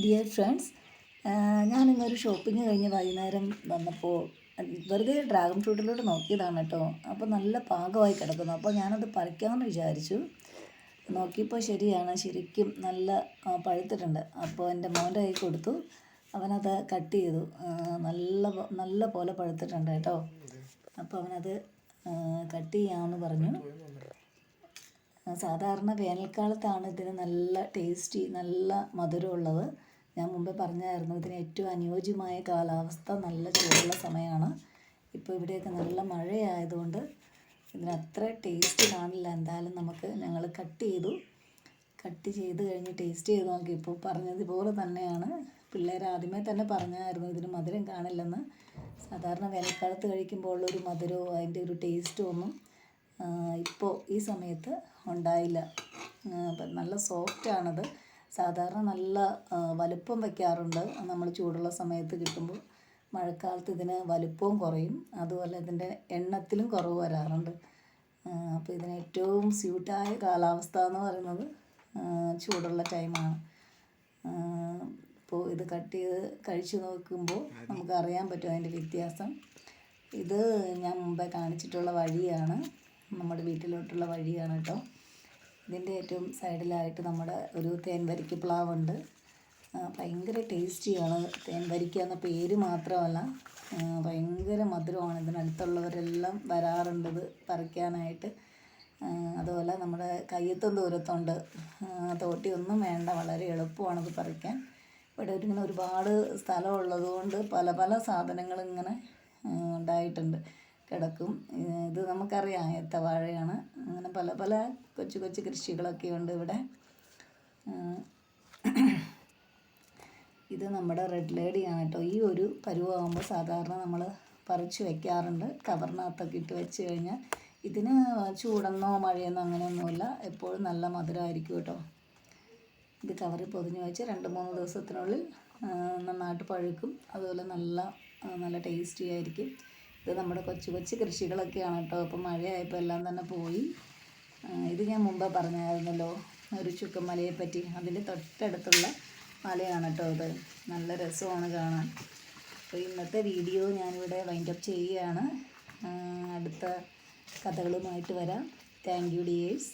Dear friends, ഞാനിന്നൊരു shopping കഴിഞ്ഞ് വൈകുന്നേരം വന്നപ്പോൾ വെറുതെ ഡ്രാഗൺ ഫ്രൂട്ടിലോട്ട് നോക്കിയതാണ് കേട്ടോ. അപ്പോൾ നല്ല പാകമായി കിടക്കുന്നു. അപ്പോൾ ഞാനത് പറിക്കാമെന്ന് വിചാരിച്ചു. നോക്കിയപ്പോൾ ശരിയാണ്, ശരിക്കും നല്ല പഴുത്തിട്ടുണ്ട്. അപ്പോൾ എൻ്റെ മോൻ്റെ കൈ കൊടുത്തു, അവനത് കട്ട് ചെയ്തു. നല്ല പോലെ പഴുത്തിട്ടുണ്ട് കേട്ടോ. അപ്പോൾ അവനത് കട്ട് ചെയ്യാമെന്ന് പറഞ്ഞു. സാധാരണ വേനൽക്കാലത്താണ് ഇതിന് നല്ല ടേസ്റ്റി, നല്ല മധുരമുള്ളത്. ഞാൻ മുമ്പേ പറഞ്ഞായിരുന്നു, ഇതിന് ഏറ്റവും അനുയോജ്യമായ കാലാവസ്ഥ നല്ല ചൂടുള്ള സമയമാണ്. ഇപ്പോൾ ഇവിടെയൊക്കെ നല്ല മഴയായതുകൊണ്ട് ഇതിന് അത്ര ടേസ്റ്റ് കാണില്ല. എന്തായാലും ഞങ്ങൾ കട്ട് ചെയ്ത് കഴിഞ്ഞ് ടേസ്റ്റ് ചെയ്ത് നോക്കി. ഇപ്പോൾ പറഞ്ഞതുപോലെ തന്നെയാണ്. പിള്ളേർ ആദ്യമേ തന്നെ പറഞ്ഞായിരുന്നു ഇതിന് മധുരം കാണില്ലെന്ന്. സാധാരണ വേനൽക്കാലത്ത് കഴിക്കുമ്പോൾ ഉള്ളൊരു മധുരമോ അതിൻ്റെ ഒരു ടേസ്റ്റോ ഒന്നും ഇപ്പോൾ ഈ സമയത്ത് ഉണ്ടായില്ല. നല്ല സോഫ്റ്റാണത്. സാധാരണ നല്ല വലുപ്പം വയ്ക്കാറുണ്ട് നമ്മൾ ചൂടുള്ള സമയത്ത് കിട്ടുമ്പോൾ. മഴക്കാലത്ത് ഇതിന് വലുപ്പവും കുറയും, അതുപോലെ ഇതിൻ്റെ എണ്ണത്തിലും കുറവ് വരാറുണ്ട്. അപ്പോൾ ഇതിന് ഏറ്റവും സ്യൂട്ടായ കാലാവസ്ഥ എന്ന് പറയുന്നത് ചൂടുള്ള ടൈമാണ്. ഇപ്പോൾ ഇത് കട്ട് ചെയ്ത് കഴിച്ചു നോക്കുമ്പോൾ നമുക്ക് അറിയാൻ പറ്റും അതിൻ്റെ വ്യത്യാസം. ഇത് ഞാൻ മുമ്പേ കാണിച്ചിട്ടുള്ള വഴിയാണ്, നമ്മുടെ വീട്ടിലോട്ടുള്ള വഴിയാണ് കേട്ടോ. ഇതിൻ്റെ ഏറ്റവും സൈഡിലായിട്ട് നമ്മുടെ ഒരു തേൻ വരിക്ക പ്ലാവുണ്ട്. ഭയങ്കര ടേസ്റ്റിയാണ്. തേൻ വരിക്ക എന്ന പേര് മാത്രമല്ല, ഭയങ്കര മധുരമാണ്. ഇതിനടുത്തുള്ളവരെല്ലാം വരാറുണ്ട് ഇത് പറിക്കാനായിട്ട്. അതുപോലെ നമ്മുടെ കയ്യെത്തും ദൂരത്തുണ്ട്. തോട്ടിയൊന്നും വേണ്ട, വളരെ എളുപ്പമാണിത് പറിക്കാൻ. ഇവിടെ ഇങ്ങനെ ഒരുപാട് സ്ഥലമുള്ളത് കൊണ്ട് പല സാധനങ്ങൾ ഇങ്ങനെ ഉണ്ടായിട്ടുണ്ട്, കിടക്കും. ഇത് നമുക്കറിയാം ഏത്തവാഴയാണ്. അങ്ങനെ പല കൊച്ചു കൃഷികളൊക്കെ ഉണ്ട് ഇവിടെ. ഇത് നമ്മുടെ റെഡ് ലേഡിയാണ് കേട്ടോ. ഈ ഒരു പരുവമാകുമ്പോൾ സാധാരണ നമ്മൾ പറിച്ച് വയ്ക്കാറുണ്ട്, കവറിനകത്തൊക്കെ ഇട്ട് വെച്ച് കഴിഞ്ഞാൽ. ഇതിന് ചൂടെന്നോ മഴയെന്നോ അങ്ങനെയൊന്നുമില്ല, എപ്പോഴും നല്ല മധുരമായിരിക്കും കേട്ടോ. ഇത് കവറിൽ പൊതിഞ്ഞ് വെച്ച് 2-3 ദിവസത്തിനുള്ളിൽ നന്നായിട്ട് പഴുക്കും. അതുപോലെ നല്ല ടേസ്റ്റി ആയിരിക്കും. ഇത് നമ്മുടെ കൊച്ചു കൃഷികളൊക്കെയാണ് കേട്ടോ. ഇപ്പം മഴയായപ്പോൾ എല്ലാം തന്നെ പോയി. ഇത് ഞാൻ മുമ്പേ പറഞ്ഞായിരുന്നല്ലോ, ഒരു ചുക്കൻ മലയെപ്പറ്റി. അതിൻ്റെ തൊട്ടടുത്തുള്ള മലയാണ് കേട്ടോ ഇത്. നല്ല രസമാണ് കാണാൻ. അപ്പോൾ ഇന്നത്തെ വീഡിയോ ഞാനിവിടെ വൈൻഡപ്പ് ചെയ്യുകയാണ്. അടുത്ത കഥകളുമായിട്ട് വരാം. Thank you dears.